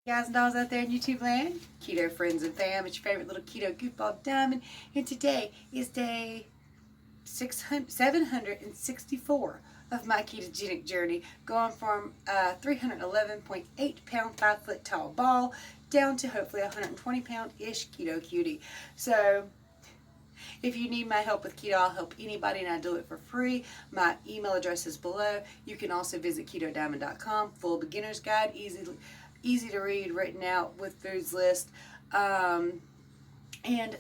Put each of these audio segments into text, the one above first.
Guys and dolls out there in YouTube land, keto friends and fam, it's your favorite little keto goofball Diamond, and today is day 764 of my ketogenic journey, going from a 311.8 pound 5 foot tall ball down to hopefully 120 pound ish Keto Cutie. So if you need my help with keto, I'll help anybody, and I do it for free. My email address is below. You can also visit ketodiamond.com, full beginner's guide, easy to read, written out with foods list, and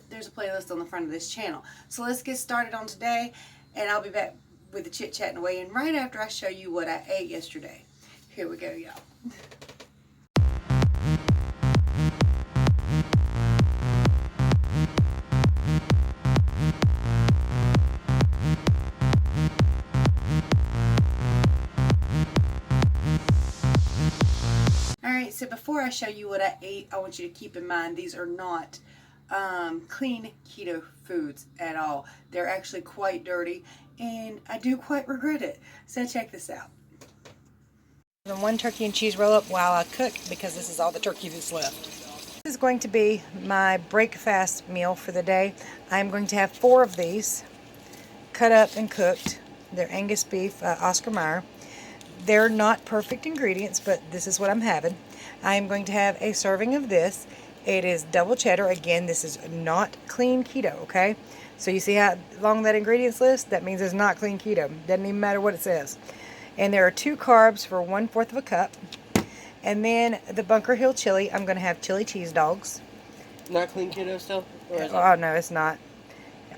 there's a playlist on the front of this channel. So let's get started on today, and I'll be back with the chit chat and weigh in right after I show you what I ate yesterday. Here we go, y'all. So before I show you what I ate, I want you to keep in mind these are not clean keto foods at all. They're actually quite dirty, and I do quite regret it. So check this out. The one turkey and cheese roll up while I cook, because this is all the turkey that's left. This is going to be my breakfast meal for the day. I'm going to have 4 of these cut up and cooked. They're Angus beef, Oscar Mayer. They're not perfect ingredients, but this is what I'm having. I am going to have a serving of this. It is double cheddar. Again, this is not clean keto, okay? So you see how long that ingredients list? That means it's not clean keto. Doesn't even matter what it says. And there are 2 carbs for 1/4 of a cup. And then the Bunker Hill chili, I'm going to have chili cheese dogs. Not clean keto still? Oh, no, it's not.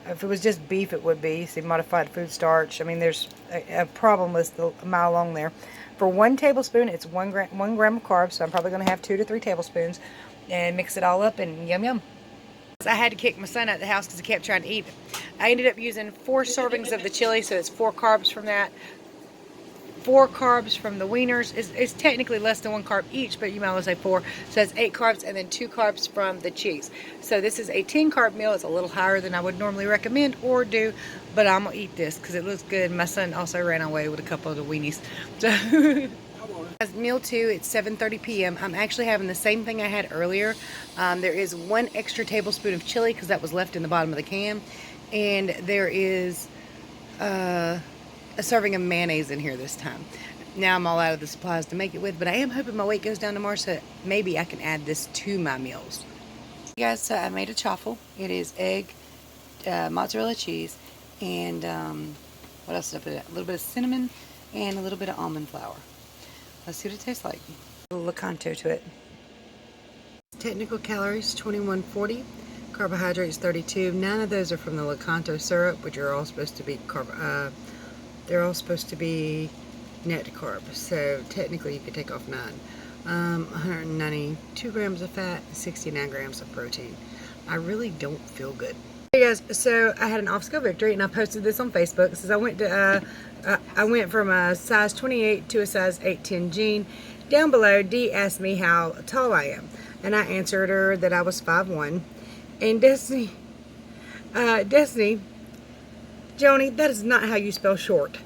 If it was just beef, it would be. See, modified food starch. I mean, there's a problem list a mile long there. For 1 tablespoon, it's 1 gram of carbs, so I'm probably going to have 2 to 3 tablespoons, and mix it all up, and yum yum. I had to kick my son out of the house because he kept trying to eat. I ended up using 4 servings of the chili, so it's 4 carbs from that. 4 carbs from the wieners. It's technically less than 1 carb each, but you might as well say 4. So that's 8 carbs, and then 2 carbs from the cheese. So this is a 10 carb meal. It's a little higher than I would normally recommend or do, but I'm going to eat this because it looks good. My son also ran away with a couple of the weenies. So as meal 2, it's 7:30 p.m. I'm actually having the same thing I had earlier. There is 1 extra tablespoon of chili because that was left in the bottom of the can, and there is a serving of mayonnaise in here this time. Now I'm all out of the supplies to make it with, but I am hoping my weight goes down tomorrow, so maybe I can add this to my meals. You guys, so I made a chaffle. It is egg, mozzarella cheese, and what else did I put in it? A little bit of cinnamon and a little bit of almond flour. Let's see what it tastes like. A little Lakanto to it. Technical calories 2140, carbohydrates 32. None of those are from the Lakanto syrup, which are all supposed to be they're all supposed to be net carbs, so technically you could take off 9. 192 grams of fat, 69 grams of protein. I really don't feel good. Hey guys, so I had an off-scale victory, and I posted this on Facebook. It says I went from a size 28 to a size 8'10" jean. Down below, Dee asked me how tall I am, and I answered her that I was 5'1". And Destiny, Joni, that is not how you spell short.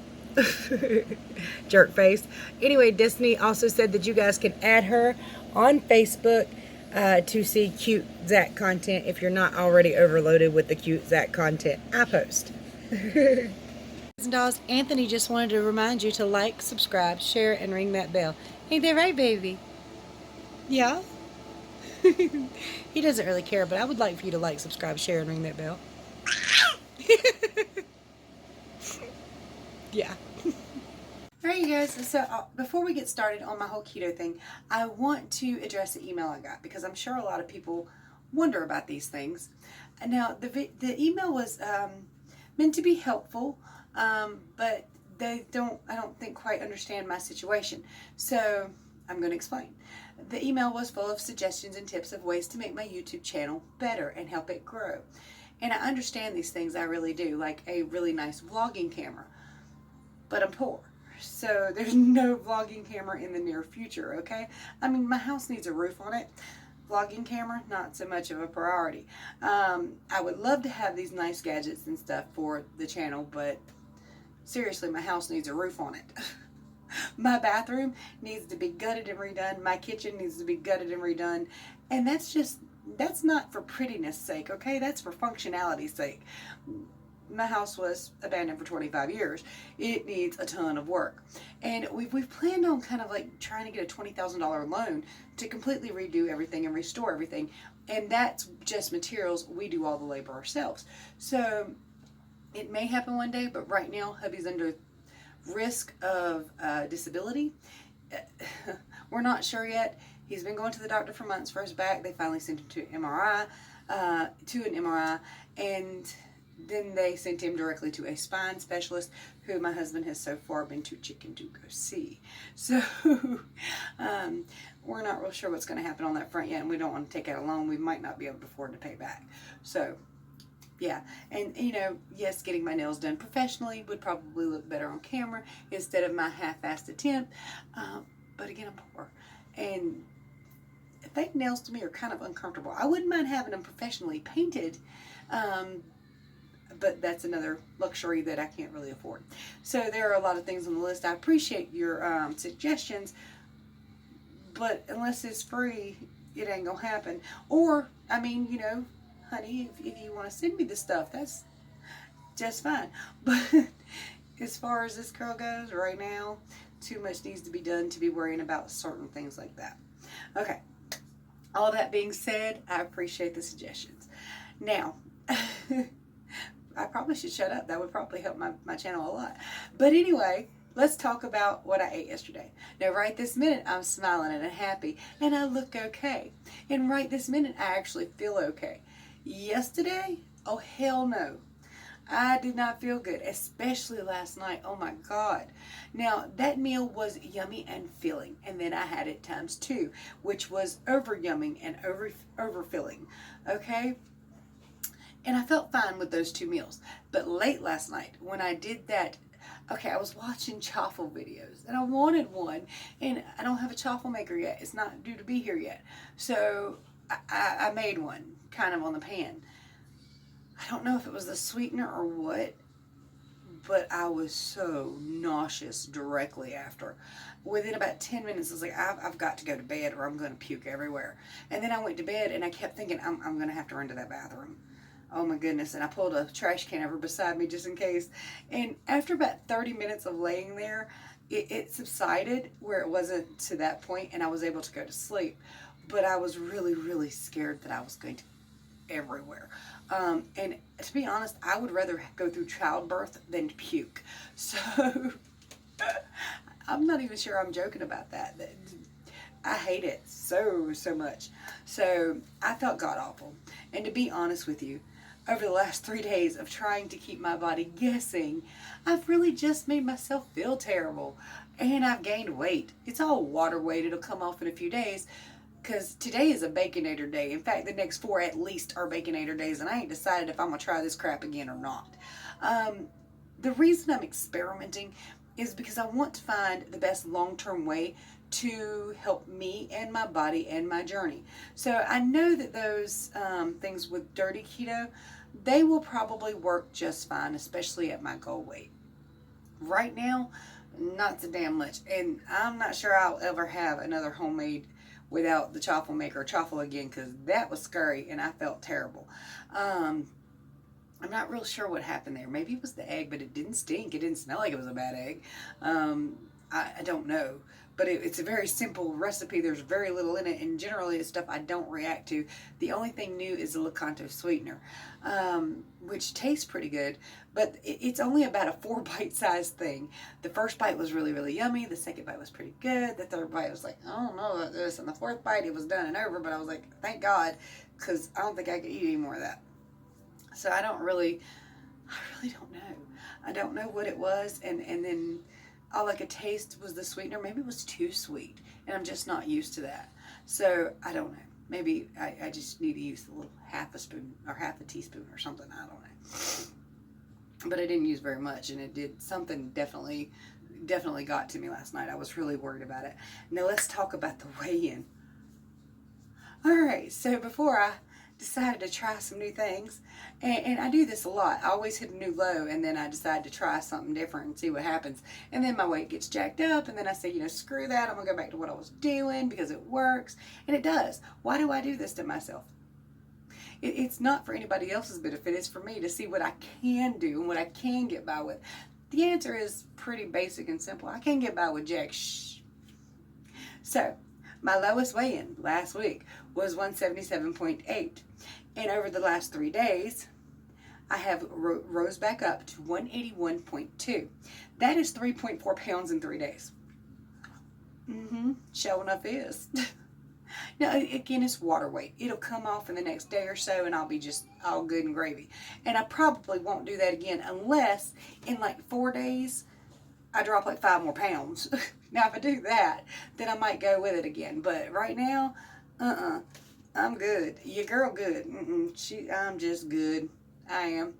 Jerk face. Anyway, Destiny also said that you guys can add her on Facebook to see cute Zach content if you're not already overloaded with the cute Zach content I post. Dolls, Anthony just wanted to remind you to like, subscribe, share, and ring that bell. Ain't that right, baby? Yeah? He doesn't really care, but I would like for you to like, subscribe, share, and ring that bell. Yeah. Alright, you guys, so before we get started on my whole keto thing, I want to address the email I got, because I'm sure a lot of people wonder about these things. Now, the email was meant to be helpful, but I don't think quite understand my situation. So I'm going to explain. The email was full of suggestions and tips of ways to make my YouTube channel better and help it grow. And I understand these things, I really do, like a really nice vlogging camera. But I'm poor, so there's no vlogging camera in the near future, okay? I mean, my house needs a roof on it. Vlogging camera, not so much of a priority. I would love to have these nice gadgets and stuff for the channel, but seriously, my house needs a roof on it. My bathroom needs to be gutted and redone. My kitchen needs to be gutted and redone. And that's not for prettiness sake, okay? That's for functionality's sake. My house was abandoned for 25 years. It needs a ton of work. And we've planned on kind of like trying to get a $20,000 loan to completely redo everything and restore everything. And that's just materials. We do all the labor ourselves. So it may happen one day, but right now hubby's under risk of disability. We're not sure yet. He's been going to the doctor for months for his back. They finally sent him to an MRI, and then they sent him directly to a spine specialist who my husband has so far been too chicken to go see. So we're not real sure what's going to happen on that front yet, and we don't want to take out a loan we might not be able to afford to pay back. So yeah, and yes, getting my nails done professionally would probably look better on camera instead of my half-assed attempt. But again, I'm poor, and fake nails to me are kind of uncomfortable. I wouldn't mind having them professionally painted, but that's another luxury that I can't really afford. So there are a lot of things on the list. I appreciate your suggestions, but unless it's free, it ain't gonna happen. Or, I mean, honey, if you want to send me the stuff, that's just fine. But as far as this girl goes right now, too much needs to be done to be worrying about certain things like that. Okay, all that being said, I appreciate the suggestions. Now, I probably should shut up. That would probably help my channel a lot. But anyway, let's talk about what I ate yesterday. Now, right this minute, I'm smiling and happy, and I look okay. And right this minute, I actually feel okay. Yesterday, oh hell no. I did not feel good, especially last night. Oh my God. Now, that meal was yummy and filling, and then I had it times 2, which was over yumming and over filling. Okay? And I felt fine with those 2 meals. But late last night, when I did that, okay, I was watching chaffle videos, and I wanted one, and I don't have a chaffle maker yet. It's not due to be here yet. So I made one, kind of on the pan. I don't know if it was the sweetener or what, but I was so nauseous directly after. Within about 10 minutes, I was like, I've got to go to bed or I'm going to puke everywhere. And then I went to bed, and I kept thinking, I'm going to have to run to that bathroom. Oh my goodness. And I pulled a trash can over beside me just in case. And after about 30 minutes of laying there, it subsided where it wasn't to that point, and I was able to go to sleep. But I was really, really scared that I was going to everywhere. And to be honest, I would rather go through childbirth than puke. So I'm not even sure I'm joking about that. I hate it so much. So I felt god awful. And to be honest with you, over the last 3 days of trying to keep my body guessing, I've really just made myself feel terrible. And I've gained weight. It's all water weight. It'll come off in a few days. Because today is a Baconator day. In fact, the next 4 at least are Baconator days, and I ain't decided if I'm going to try this crap again or not. The reason I'm experimenting is because I want to find the best long-term way to help me and my body and my journey. So I know that those things with dirty keto, they will probably work just fine, especially at my goal weight. Right now, not so damn much. And I'm not sure I'll ever have another homemade without the chaffle maker, chaffle again, because that was scary and I felt terrible. I'm not real sure what happened there. Maybe it was the egg, but it didn't stink. It didn't smell like it was a bad egg. I don't know. But it's a very simple recipe. There's very little in it, and generally it's stuff I don't react to. The only thing new is the Lakanto sweetener, which tastes pretty good, but it's only about a 4-bite size thing. The first bite was really, really yummy. The second bite was pretty good. The third bite was like, I don't know about this. And the 4th bite, it was done and over, but I was like, thank God, because I don't think I could eat any more of that. So I really don't know. I don't know what it was, and then all I could taste was the sweetener. Maybe it was too sweet, and I'm just not used to that. So I don't know. Maybe I just need to use a little half a spoon or half a teaspoon or something. I don't know. But I didn't use very much, and it did something definitely got to me last night. I was really worried about it. Now let's talk about the weigh-in. All right, so before I decided to try some new things. And I do this a lot. I always hit a new low, and then I decide to try something different and see what happens. And then my weight gets jacked up, and then I say, you know, screw that. I'm going to go back to what I was doing because it works. And it does. Why do I do this to myself? It's not for anybody else's benefit. It's for me to see what I can do and what I can get by with. The answer is pretty basic and simple. I can't get by with jack shh. So, my lowest weigh-in last week was 177.8. And over the last 3 days, I have rose back up to 181.2. That is 3.4 pounds in 3 days. Sure enough is. Now, again, it's water weight. It'll come off in the next day or so, and I'll be just all good and gravy. And I probably won't do that again unless in like 4 days, I drop like 5 more pounds. Now, if I do that, then I might go with it again. But right now, I'm good. Your girl good. I'm just good. I am.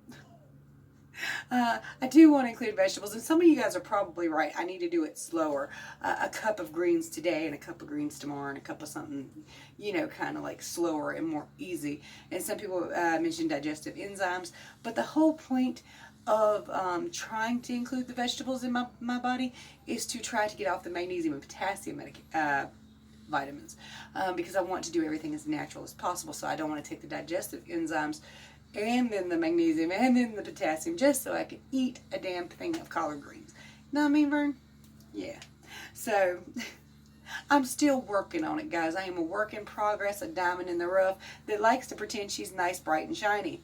I do want to include vegetables, and some of you guys are probably right. I need to do it slower. A cup of greens today, and a cup of greens tomorrow, and a cup of something, you know, kind of like slower and more easy. And some people mentioned digestive enzymes, but the whole point of trying to include the vegetables in my body is to try to get off the magnesium and potassium vitamins, because I want to do everything as natural as possible. So I don't want to take the digestive enzymes and then the magnesium and then the potassium just so I can eat a damn thing of collard greens. Know what I mean, Vern? Yeah. So I'm still working on it, guys. I am a work in progress, a diamond in the rough that likes to pretend she's nice, bright, and shiny.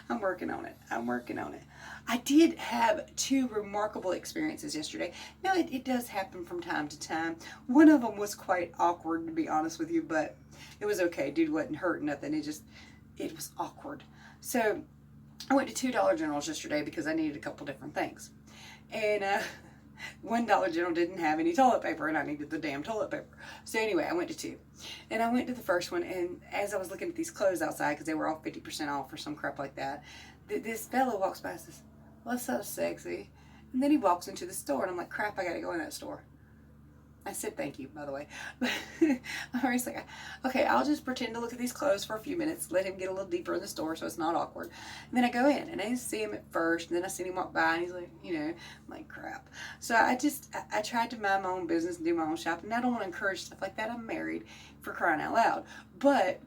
I'm working on it. I'm working on it. I did have 2 remarkable experiences yesterday. Now, it does happen from time to time. One of them was quite awkward, to be honest with you, but it was okay. Dude wasn't hurt nothing. It was awkward. So I went to 2 Dollar Generals yesterday because I needed a couple different things. And one Dollar General didn't have any toilet paper, and I needed the damn toilet paper. So anyway, I went to 2. And I went to the first one, and as I was looking at these clothes outside, because they were all 50% off or some crap like that, this fellow walks by and says, "What's so sexy?" And then he walks into the store, and I'm like, crap, I gotta go in that store. I said thank you, by the way. But I was like, okay, I'll just pretend to look at these clothes for a few minutes, let him get a little deeper in the store so it's not awkward. And then I go in, and I didn't see him at first, and then I seen him walk by, and he's like, you know, I'm like, crap. So I tried to mind my own business and do my own shopping. And I don't want to encourage stuff like that. I'm married, for crying out loud. But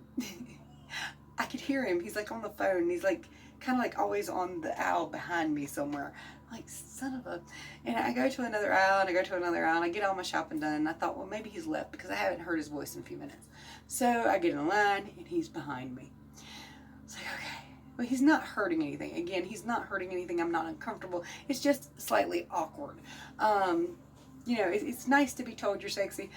I could hear him. He's like on the phone, and he's like, kind of like always on the aisle behind me somewhere. Like, son of a... And I go to another aisle, and I go to another aisle, and I get all my shopping done, and I thought, well, maybe he's left, because I haven't heard his voice in a few minutes. So I get in line, and he's behind me. It's like, okay. Well, he's not hurting anything. Again, he's not hurting anything. I'm not uncomfortable. It's just slightly awkward. You know, it's nice to be told you're sexy.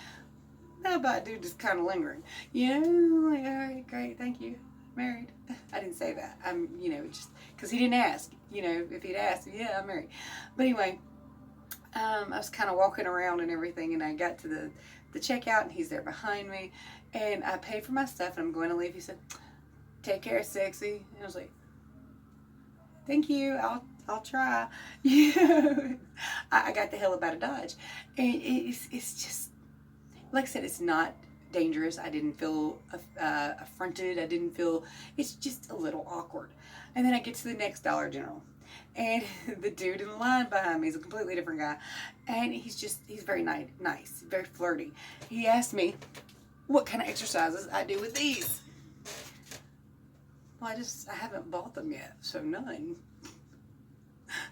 How about dude just kind of lingering? You know, like, all right, great, thank you. Married. I didn't say that. I'm, you know, just because he didn't ask. You know, if he'd asked, yeah, I'm married. But anyway, I was kind of walking around and everything, and I got to the checkout, and he's there behind me, and I paid for my stuff, and I'm going to leave. He said, "Take care, sexy." And I was like, "Thank you. I'll try." You know, I got the hell up out of Dodge, and it's just, like I said, it's not dangerous. I didn't feel affronted. I didn't feel, it's just a little awkward. And then I get to the next Dollar General, and the dude in the line behind me is a completely different guy, and he's very nice, very flirty. He asked me what kind of exercises I do with these. Well, I haven't bought them yet, so none.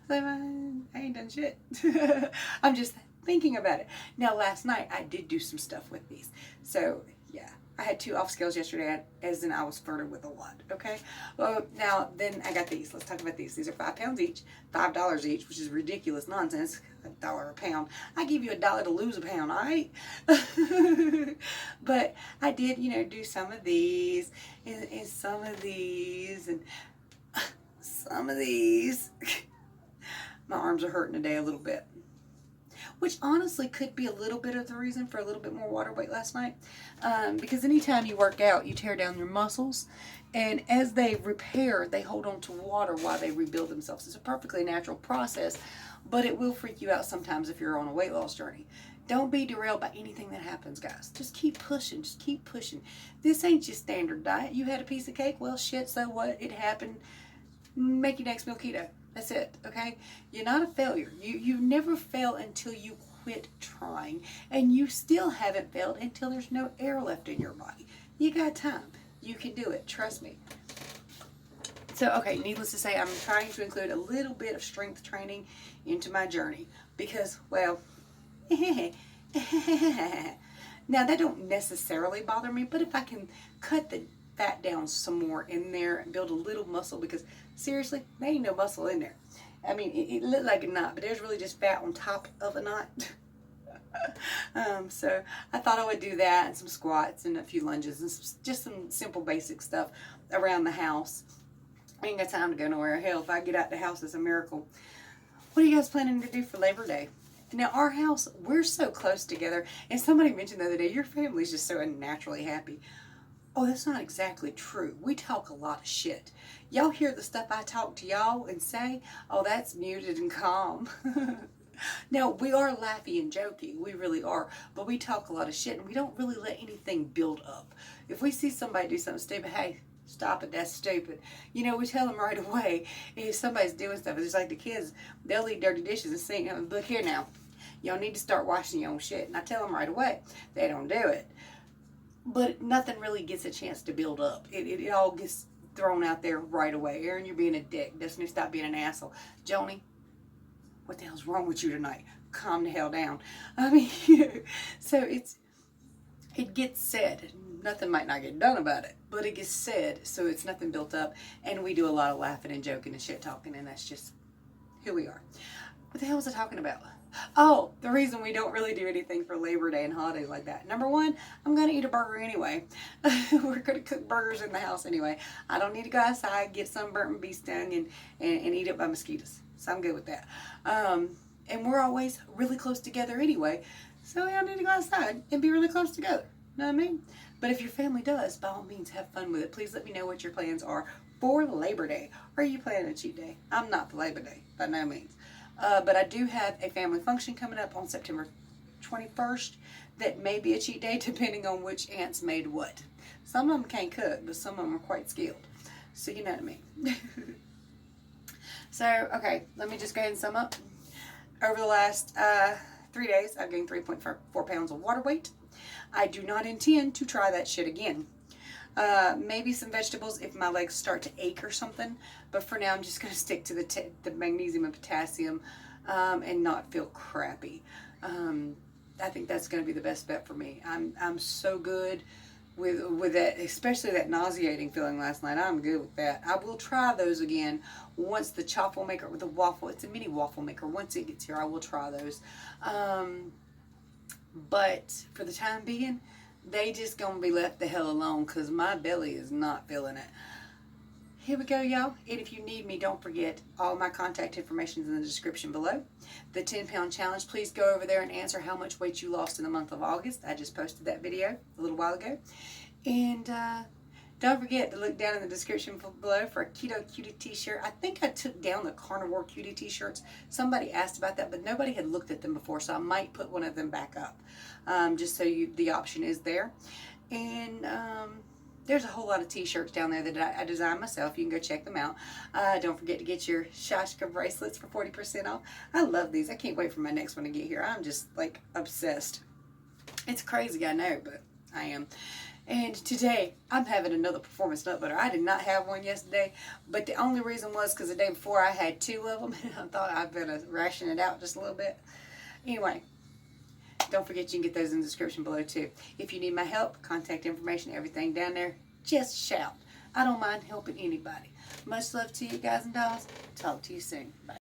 So I ain't done shit. I'm just thinking about it. Now, last night, I did do some stuff with these. So, yeah. I had 2 off scales yesterday, as in I was flirted with a lot, okay? Well, now, then I got these. Let's talk about these. These are 5 pounds each, $5 each, which is ridiculous nonsense. $1 a pound. I give you $1 to lose a pound, all right? But I did, you know, do some of these, and some of these, and some of these. My arms are hurting today a little bit, which honestly could be a little bit of the reason for a little bit more water weight last night. Because anytime you work out, you tear down your muscles, and as they repair, they hold on to water while they rebuild themselves. It's a perfectly natural process, but it will freak you out sometimes if you're on a weight loss journey. Don't be derailed by anything that happens, guys. Just keep pushing. Just keep pushing. This ain't your standard diet. You had a piece of cake. Well, shit, so what? It happened. Make your next meal keto. That's it, okay? You're not a failure. You never fail until you quit trying. And you still haven't failed until there's no air left in your body. You got time. You can do it. Trust me. So, okay, needless to say, I'm trying to include a little bit of strength training into my journey. Because, well, now that don't necessarily bother me, but if I can cut the fat down some more in there and build a little muscle, because seriously, there ain't no muscle in there. I mean, it looked like a knot, but there's really just fat on top of a knot. So I thought I would do that, and some squats and a few lunges and just some simple basic stuff around the house. I ain't got time to go nowhere. Hell, if I get out the house, it's a miracle. What are you guys planning to do for Labor Day? Now, our house, we're so close together. And somebody mentioned the other day, your family's just so unnaturally happy. Oh, that's not exactly true. We talk a lot of shit. Y'all hear the stuff I talk to y'all and say, oh, that's muted and calm. Now, we are laughy and jokey. We really are. But we talk a lot of shit, and we don't really let anything build up. If we see somebody do something stupid, hey, stop it, that's stupid. You know, we tell them right away. If somebody's doing stuff, it's like the kids, they'll leave dirty dishes and sing, look here now, y'all need to start washing your own shit. And I tell them right away. They don't do it. But nothing really gets a chance to build up. It all gets thrown out there right away. Aaron, you're being a dick. Destiny, stop being an asshole. Joni, what the hell's wrong with you tonight? Calm the hell down. I mean, so it gets said. Nothing might not get done about it, but it gets said, so it's nothing built up. And we do a lot of laughing and joking and shit talking, and that's just who we are. What the hell was I talking about? Oh, the reason we don't really do anything for Labor Day and holidays like that. Number one, I'm going to eat a burger anyway. We're going to cook burgers in the house anyway. I don't need to go outside, get sunburnt and be stung and eat it by mosquitoes. So I'm good with that. And we're always really close together anyway. So I don't need to go outside and be really close together. Know what I mean? But if your family does, by all means, have fun with it. Please let me know what your plans are for Labor Day. Are you planning a cheat day? I'm not for Labor Day, by no means. But I do have a family function coming up on September 21st that may be a cheat day depending on which aunts made what. Some of them can't cook, but some of them are quite skilled. So you know what I mean. So, okay, let me just go ahead and sum up. Over the last 3 days, I've gained 3.4 pounds of water weight. I do not intend to try that shit again. Maybe some vegetables if my legs start to ache or something. But for now, I'm just going to stick to the magnesium and potassium and not feel crappy. I think that's going to be the best bet for me. I'm so good with that, especially that nauseating feeling last night. I'm good with that. I will try those again once the chaffle maker with the waffle. It's a mini waffle maker. Once it gets here, I will try those. But for the time being, they just gonna be left the hell alone because my belly is not feeling it. Here we go, y'all. And if you need me, don't forget all my contact information is in the description below. The 10-pound challenge, please go over there and answer how much weight you lost in the month of August. I just posted that video a little while ago. And don't forget to look down in the description below for a Keto Cutie t-shirt. I think I took down the Carnivore Cutie t-shirts. Somebody asked about that, but nobody had looked at them before, so I might put one of them back up. Just so the option is there. And there's a whole lot of t-shirts down there that I designed myself. You can go check them out. Don't forget to get your Shashka bracelets for 40% off. I love these. I can't wait for my next one to get here. I'm just like obsessed. It's crazy, I know, but I am. And today, I'm having another performance nut butter. I did not have one yesterday, but the only reason was because the day before I had 2 of them, and I thought I'd better ration it out just a little bit. Anyway, don't forget you can get those in the description below too. If you need my help, contact information, everything down there, just shout. I don't mind helping anybody. Much love to you guys and dolls. Talk to you soon. Bye.